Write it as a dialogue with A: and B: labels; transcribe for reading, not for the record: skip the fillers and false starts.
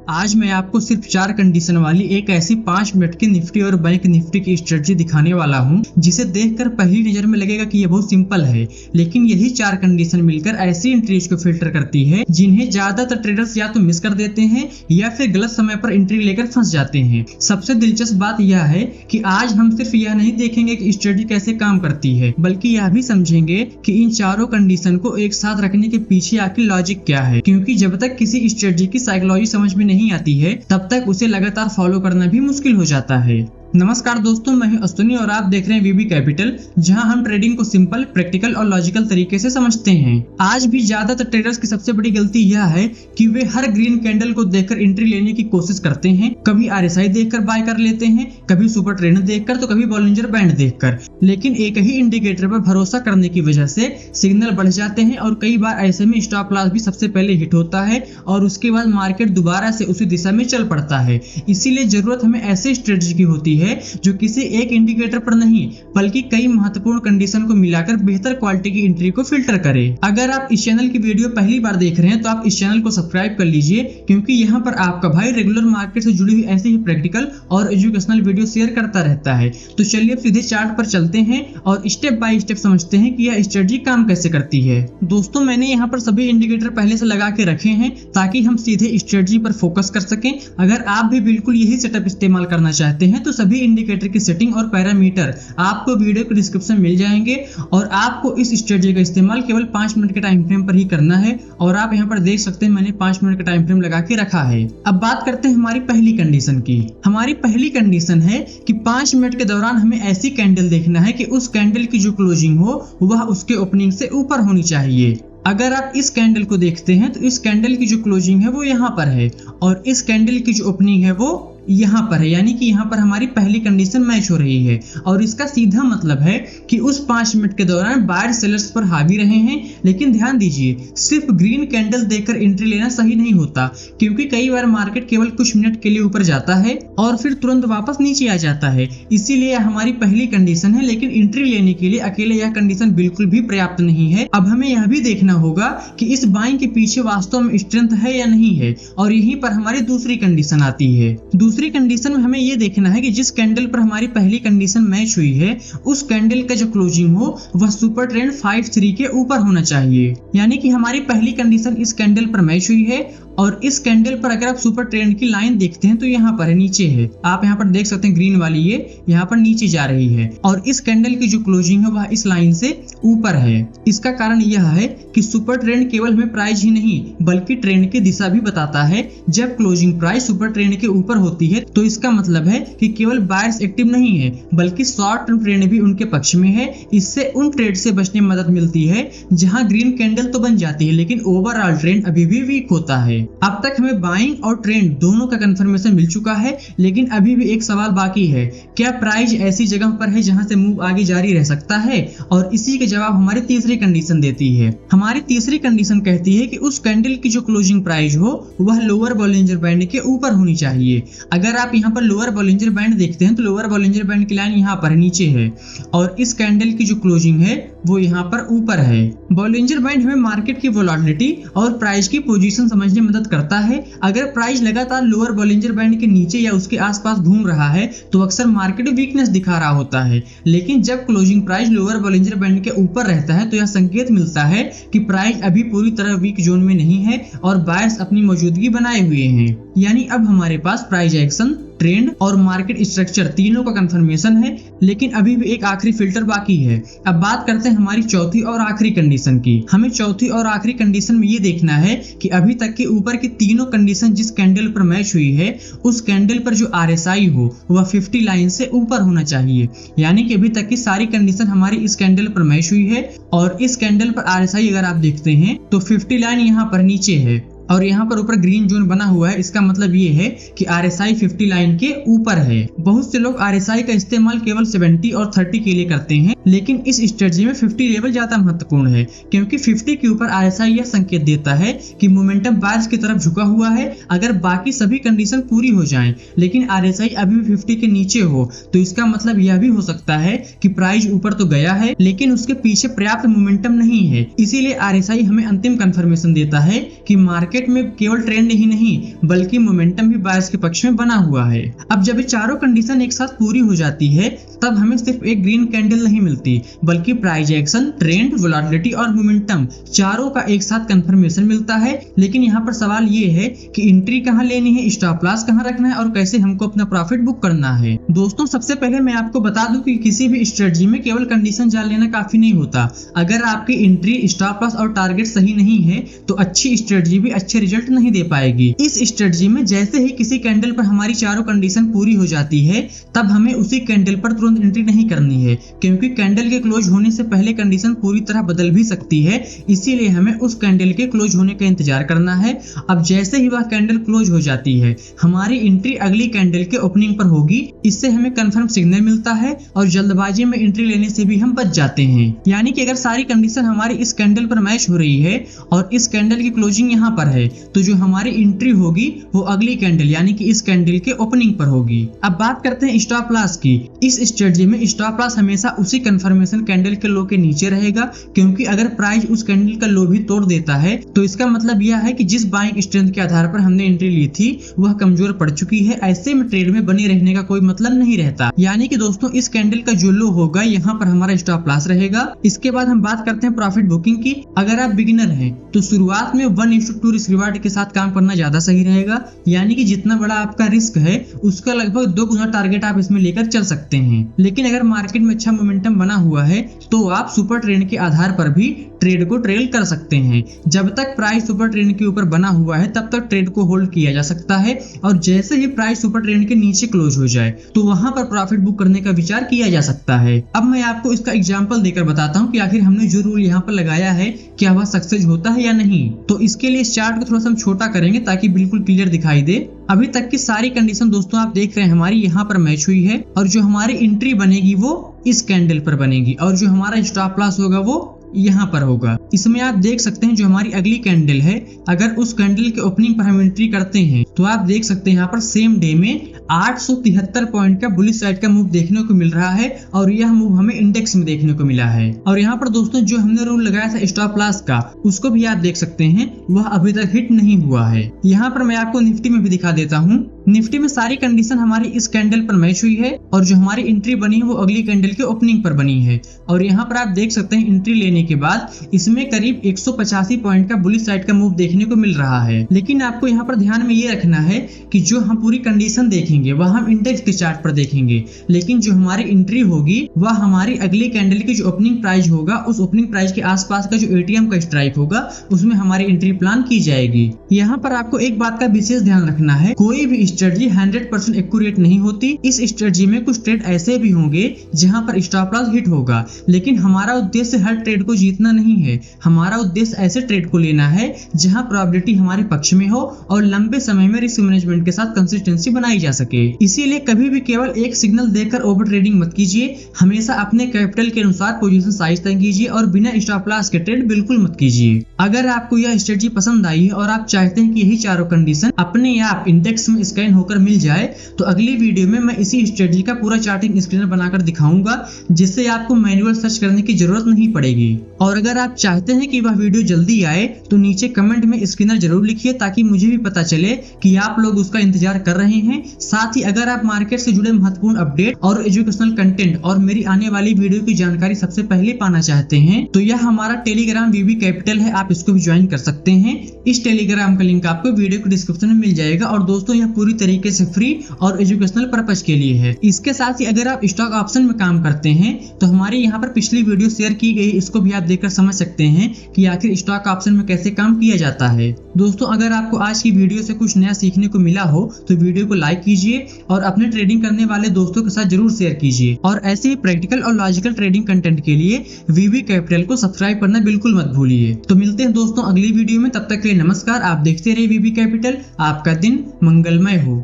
A: आज मैं आपको सिर्फ 4 कंडीशन वाली एक ऐसी 5 मिनट की निफ्टी और बैंक निफ्टी की स्ट्रेटजी दिखाने वाला हूं, जिसे देखकर पहली नजर में लगेगा कि यह बहुत सिंपल है, लेकिन यही 4 कंडीशन मिलकर ऐसी एंट्रीज को फिल्टर करती है जिन्हें ज्यादातर ट्रेडर्स या तो मिस कर देते हैं या फिर गलत समय पर एंट्री लेकर फंस जाते हैं। सबसे दिलचस्प बात यह है कि आज हम सिर्फ यह नहीं देखेंगे कि स्ट्रेटजी कैसे काम करती है, बल्कि यह भी समझेंगे कि इन चारों कंडीशन को एक साथ रखने के पीछे आखिर लॉजिक क्या है, क्योंकि जब तक किसी स्ट्रेटजी की साइकोलॉजी समझ में नहीं आती है तब तक उसे लगातार फॉलो करना भी मुश्किल हो जाता है। नमस्कार दोस्तों, मैं हूं अश्विनी और आप देख रहे हैं वीबी कैपिटल, जहां हम ट्रेडिंग को सिंपल, प्रैक्टिकल और लॉजिकल तरीके से समझते हैं। आज भी ज्यादातर ट्रेडर्स की सबसे बड़ी गलती यह है कि वे हर ग्रीन कैंडल को देखकर एंट्री लेने की कोशिश करते हैं। कभी आरएसआई देखकर बाय कर लेते हैं, कभी सुपर ट्रेंड देखकर, तो कभी बॉलिंजर बैंड देखकर, लेकिन एक ही इंडिकेटर पर भरोसा करने की वजह से सिग्नल बढ़ जाते हैं और कई बार ऐसे में स्टॉप लॉस भी सबसे पहले हिट होता है और उसके बाद मार्केट दोबारा से उसी दिशा में चल पड़ता है। इसीलिए जरूरत हमें ऐसे स्ट्रेटजी की होती है जो किसी एक इंडिकेटर पर नहीं बल्कि कई महत्वपूर्ण कंडीशन को मिलाकर बेहतर क्वालिटी की एंट्री को फिल्टर करे। अगर आप इस चैनल की वीडियो पहली बार देख रहे हैं तो आप इस चैनल को सब्सक्राइब कर लीजिए, क्योंकि यहाँ पर आपका भाई रेगुलर मार्केट से जुड़ी हुई ऐसी ही प्रैक्टिकल और एजुकेशनल वीडियो शेयर करता रहता है। तो चलिए अब सीधे चार्ट पर चलते हैं और स्टेप बाय स्टेप समझते हैं कि यह स्ट्रेटजी काम कैसे करती है। दोस्तों, मैंने यहाँ पर सभी इंडिकेटर पहले से लगा के रखे हैं ताकि हम सीधे स्ट्रेटजी पर फोकस कर सकें। अगर आप भी बिल्कुल यही सेटअप इस्तेमाल करना चाहते हैं तो सभी इंडिकेटर की सेटिंग और पैरामीटर आपको वीडियो के डिस्क्रिप्शन में मिल जाएंगे और आपको इस स्ट्रेटजी का इस्तेमाल केवल 5 मिनट के टाइम फ्रेम पर ही करना है। और आप यहाँ पर देख सकते हैं मैंने 5 मिनट का टाइम फ्रेम लगा के रखा है। अब बात करते हैं हमारी पहली कंडीशन की। हमारी पहली कंडीशन है कि 5 मिनट के दौरान हमें ऐसी कैंडल देखना है कि उस कैंडल की जो क्लोजिंग हो वह उसके ओपनिंग से ऊपर होनी चाहिए। अगर आप इस कैंडल को देखते हैं तो इस कैंडल की जो क्लोजिंग है वो यहाँ पर है और इस कैंडल की जो ओपनिंग है वो यहाँ पर है, यानी कि यहाँ पर हमारी पहली कंडीशन मैच हो रही है। और इसका सीधा मतलब है कि उस 5 मिनट के दौरान बायर सेलर्स पर हावी रहे हैं। लेकिन ध्यान दीजिए, सिर्फ ग्रीन कैंडल देखकर एंट्री लेना सही नहीं होता, क्योंकि कई बार मार्केट केवल कुछ मिनट के लिए ऊपर जाता है और फिर तुरंत वापस नीचे आ जाता है। इसीलिए हमारी पहली कंडीशन है, लेकिन एंट्री लेने के लिए अकेले यह कंडीशन बिल्कुल भी पर्याप्त नहीं है। अब हमें यह भी देखना होगा कि इस बाइंग के पीछे वास्तव में स्ट्रेंथ है या नहीं है, और यहीं पर हमारी दूसरी कंडीशन आती है। दूसरी कंडीशन में हमें यह देखना है कि जिस कैंडल पर हमारी पहली कंडीशन मैच हुई है उस कैंडल का जो क्लोजिंग हो वह सुपर ट्रेंड 5-3 के ऊपर होना चाहिए। यानी कि हमारी पहली कंडीशन इस कैंडल पर मैच हुई है और इस कैंडल पर अगर आप सुपर ट्रेंड की लाइन देखते हैं तो यहाँ पर है, नीचे है। आप यहाँ पर देख सकते हैं ग्रीन वाली ये यहाँ पर नीचे जा रही है और इस कैंडल की जो क्लोजिंग है वह इस लाइन से ऊपर है। इसका कारण यह है कि सुपर ट्रेंड केवल हमें प्राइस ही नहीं बल्कि ट्रेंड की दिशा भी बताता है। जब क्लोजिंग प्राइस सुपर ट्रेंड के ऊपर होती है तो इसका मतलब है कि केवल बायर्स एक्टिव नहीं है बल्कि शॉर्ट टर्म ट्रेंड भी उनके पक्ष में है। इससे उन ट्रेड से बचने में मदद मिलती है जहां ग्रीन कैंडल तो बन जाती है लेकिन ओवरऑल ट्रेंड अभी भी वीक होता है। अब तक हमें बाइंग और ट्रेंड दोनों का कंफर्मेशन मिल चुका है, लेकिन अभी भी एक सवाल बाकी है, क्या प्राइस ऐसी जगह पर है जहां से मूव आगे जारी रह सकता है? और इसी के जवाब हमारी तीसरी कंडीशन देती है। हमारी तीसरी कंडीशन कहती है कि उस कैंडल की जो क्लोजिंग प्राइस हो वह लोअर बॉलिंजर बैंड के ऊपर होनी चाहिए। अगर आप यहाँ पर लोअर बॉलिंजर बैंड देखते हैं तो लोअर बॉलिंजर बैंड की लाइन यहाँ पर नीचे है और इस कैंडल की जो क्लोजिंग है वो यहाँ पर ऊपर है। बॉलिंजर बैंड हमें मार्केट की वोलेटिलिटी और प्राइस की पोजीशन समझने में मदद करता है। अगर प्राइस लगातार लोअर बॉलिंजर बैंड के नीचे या उसके आसपास घूम रहा है तो अक्सर मार्केट वीकनेस दिखा रहा होता है, लेकिन जब closing price lower Bollinger band के ऊपर रहता है तो यह संकेत मिलता है कि प्राइस अभी पूरी तरह वीक जोन में नहीं है और बायर्स अपनी मौजूदगी बनाए हुए हैं। यानी अब हमारे पास प्राइस एक्शन, ट्रेंड और मार्केट स्ट्रक्चर तीनों का कंफर्मेशन है, लेकिन अभी भी एक आखिरी फिल्टर बाकी है। अब बात करते हैं हमारी चौथी और आखिरी कंडीशन की। हमें चौथी और आखिरी कंडीशन में ये देखना है कि अभी तक के ऊपर की तीनों कंडीशन जिस कैंडल पर मैच हुई है उस कैंडल पर जो आरएसआई हो वह 50 लाइन से ऊपर होना चाहिए। यानी कि अभी तक की सारी कंडीशन हमारी इस कैंडल पर मैच हुई है और इस कैंडल पर आरएसआई अगर आप देखते हैं तो 50 लाइन यहाँ पर नीचे है और यहाँ पर ऊपर ग्रीन जोन बना हुआ है। इसका मतलब ये है कि आरएसआई 50 लाइन के ऊपर है। बहुत से लोग आरएसआई का इस्तेमाल केवल 70 और 30 के लिए करते हैं, लेकिन इस स्ट्रेटजी में 50 लेवल ज्यादा महत्वपूर्ण है, क्योंकि 50 के ऊपर आरएसआई यह संकेत देता है कि मोमेंटम बायर्स की तरफ झुका हुआ है। अगर बाकी सभी कंडीशन पूरी हो जाएं, लेकिन आरएसआई अभी भी 50 के नीचे हो तो इसका मतलब यह भी हो सकता है कि प्राइस ऊपर तो गया है लेकिन उसके पीछे पर्याप्त मोमेंटम नहीं है। इसीलिए आरएसआई हमें अंतिम कंफर्मेशन देता है कि मार्केट मार्केट में केवल ट्रेंड ही नहीं बल्कि मोमेंटम भी बायर्स के पक्ष में बना हुआ है। अब जब ये चारों कंडीशन एक साथ पूरी हो जाती है तब हमें सिर्फ एक ग्रीन कैंडल नहीं मिलती बल्कि प्राइस एक्शन, ट्रेंड, वोलेटिलिटी और मोमेंटम चारों का एक साथ कंफर्मेशन मिलता है। लेकिन यहाँ पर सवाल ये है कि एंट्री कहाँ लेनी है, स्टॉप लॉस कहाँ रखना है और कैसे हमको अपना प्रॉफिट बुक करना है। दोस्तों सबसे पहले मैं आपको बता दूं कि किसी भी स्ट्रेटजी में केवल कंडीशन जान लेना काफी नहीं होता। अगर आपकी एंट्री, स्टॉप लॉस और टारगेट सही नहीं है तो अच्छी स्ट्रेटजी भी अच्छे रिजल्ट नहीं दे पाएगी। इस स्ट्रेटजी में जैसे ही किसी कैंडल पर हमारी चारों कंडीशन पूरी हो जाती है तब हमें उसी कैंडल पर तुरंत एंट्री नहीं करनी है, क्योंकि कैंडल के क्लोज होने से पहले कंडीशन पूरी तरह बदल भी सकती है। इसीलिए हमें उस कैंडल के क्लोज होने का इंतजार करना है। अब जैसे ही वह कैंडल क्लोज हो जाती है हमारी एंट्री अगली कैंडल के ओपनिंग पर होगी। इससे हमें कंफर्म सिग्नल मिलता है और जल्दबाजी में एंट्री लेने से भी हम बच जाते हैं। यानी कि अगर सारी कंडीशन हमारी इस कैंडल पर मैच हो रही है और इस कैंडल की क्लोजिंग यहाँ पर है तो जो हमारी एंट्री होगी वो अगली कैंडल यानी कि इस कैंडल के ओपनिंग पर होगी। अब बात करते हैं स्टॉप लॉस की। इस स्ट्रेटजी में स्टॉप लॉस हमेशा उसी कंफर्मेशन कैंडल के लो के नीचे रहेगा, क्योंकि अगर प्राइस उस कैंडल का लो भी तोड़ देता है तो इसका मतलब यह है कि जिस बाइंग स्ट्रेंथ के आधार पर हमने एंट्री ली थी वह कमजोर पड़ चुकी है। ऐसे में ट्रेड में बने रहने का कोई मतलब नहीं रहता। यानी कि दोस्तों इस कैंडल का जो लो होगा यहाँ पर हमारा स्टॉप लॉस रहेगा। इसके बाद हम बात करते हैं प्रॉफिट बुकिंग की। अगर आप बिगिनर हैं तो शुरुआत में 1:2 रिस्क रिवार्ड के साथ काम करना ज्यादा सही रहेगा। यानी कि जितना बड़ा आपका रिस्क है उसका लगभग 2 गुना टारगेट आप इसमें लेकर चल सकते हैं। लेकिन अगर मार्केट में अच्छा मोमेंटम बना हुआ है तो आप सुपर ट्रेंड के आधार पर भी ट्रेड को ट्रेल कर सकते हैं। जब तक प्राइस सुपर ट्रेंड के ऊपर बना हुआ है तब तक ट्रेड को होल्ड किया जा सकता है और जैसे ही प्राइस सुपर ट्रेंड के नीचे क्लोज हो जाए तो वहां पर प्रॉफिट बुक करने का विचार किया जा सकता है। अब मैं आपको इसका एग्जांपल देकर बताता हूं कि आखिर हमने जो रूल यहाँ पर लगाया है क्या वह सक्सेस होता है या नहीं। तो इसके लिए इस चार्ट को थोड़ा सा हम छोटा करेंगे ताकि बिल्कुल क्लियर दिखाई दे। अभी तक की सारी कंडीशन दोस्तों आप देख रहे हैं हमारी यहाँ पर मैच हुई है और जो हमारी एंट्री बनेगी वो इस कैंडल पर बनेगी और जो हमारा स्टॉप लॉस होगा वो यहाँ पर होगा। इसमें आप देख सकते हैं जो हमारी अगली कैंडल है अगर उस कैंडल के ओपनिंग पर हम एंट्री करते हैं तो आप देख सकते हैं यहाँ पर सेम डे में 873 पॉइंट का बुलिश साइड का मूव देखने को मिल रहा है और यह मूव हमें इंडेक्स में देखने को मिला है। और यहाँ पर दोस्तों जो हमने रूल लगाया था स्टॉप लॉस का उसको भी आप देख सकते हैं वह अभी तक हिट नहीं हुआ है। यहाँ पर मैं आपको निफ्टी में भी दिखा देता हूँ। निफ्टी में सारी कंडीशन हमारी इस कैंडल पर मैच हुई है और जो हमारी एंट्री बनी है वो अगली कैंडल के ओपनिंग पर बनी है। और यहाँ पर आप देख सकते हैं एंट्री लेने के बाद इसमें करीब 185 पॉइंट का बुलिश साइड का मूव देखने को मिल रहा है। लेकिन आपको यहाँ पर ध्यान में ये रखना है कि जो हम पूरी कंडीशन देखेंगे वह हम इंडेक्स के चार्ट पर देखेंगे, लेकिन जो हमारी एंट्री होगी वह हमारी अगली कैंडल की जो ओपनिंग प्राइस होगा उस ओपनिंग प्राइस के आसपास का जो एटीएम का स्ट्राइक होगा उसमें हमारी एंट्री प्लान की जाएगी। यहाँ पर आपको एक बात का विशेष ध्यान रखना है, कोई भी स्ट्रेटजी 100% एक्यूरेट नहीं होती। इस स्ट्रेटजी में कुछ ट्रेड ऐसे भी होंगे जहां पर स्टॉप लॉस हिट होगा, लेकिन हमारा उद्देश्य हर ट्रेड को जीतना नहीं है। हमारा उद्देश्य ऐसे ट्रेड को लेना है जहां प्रोबेबिलिटी हमारे पक्ष में हो और लंबे समय में रिस्क मैनेजमेंट के साथ कंसिस्टेंसी बनाई जा सके। इसीलिए कभी भी केवल एक सिग्नल देखकर ओवर ट्रेडिंग मत कीजिए। हमेशा अपने कैपिटल के अनुसार पोजीशन साइज तय कीजिए और बिना स्टॉप लॉस के ट्रेड बिल्कुल मत कीजिए। अगर आपको यह स्ट्रेटजी पसंद आई है और आप चाहते हैं कि यही चारों कंडीशन अपने आप इंडेक्स में स्कैन होकर मिल जाए तो अगली वीडियो में मैं इसी स्ट्रेटजी का पूरा चार्टिंग स्क्रीनर बनाकर दिखाऊंगा जिससे आपको मैनुअल सर्च करने की जरूरत नहीं पड़ेगी। और अगर आप चाहते हैं कि वह वीडियो जल्दी आए तो नीचे कमेंट में स्क्रीनर जरूर लिखिए ताकि मुझे भी पता चले कि आप लोग उसका इंतजार कर रहे हैं। साथ ही अगर आप मार्केट से जुड़े महत्वपूर्ण अपडेट और एजुकेशनल कंटेंट और मेरी आने वाली वीडियो की जानकारी सबसे पहले पाना चाहते हैं तो यह हमारा टेलीग्राम वीबी कैपिटल है, आप इसको भी ज्वाइन कर सकते हैं। इस टेलीग्राम का लिंक आपको वीडियो के डिस्क्रिप्शन में मिल जाएगा। और दोस्तों यह पूरी तरीके से फ्री और एजुकेशनल पर्पज के लिए है। इसके साथ ही अगर आप स्टॉक ऑप्शन में काम करते हैं तो हमारे यहाँ पर पिछली वीडियो शेयर की गई, इसको भी आप देखकर समझ सकते हैं कि आखिर स्टॉक ऑप्शन में कैसे काम किया जाता है। दोस्तों अगर आपको आज की वीडियो से कुछ नया सीखने को मिला हो तो वीडियो को लाइक कीजिए और अपने ट्रेडिंग करने वाले दोस्तों के साथ जरूर शेयर कीजिए। और ऐसे ही प्रैक्टिकल और लॉजिकल ट्रेडिंग कंटेंट के लिए वीबी कैपिटल को सब्सक्राइब करना बिल्कुल मत भूलिए। तो मिलते हैं दोस्तों अगली वीडियो में, तब तक के लिए नमस्कार। आप देखते रहिए वीबी कैपिटल। आपका दिन मंगलमय हो।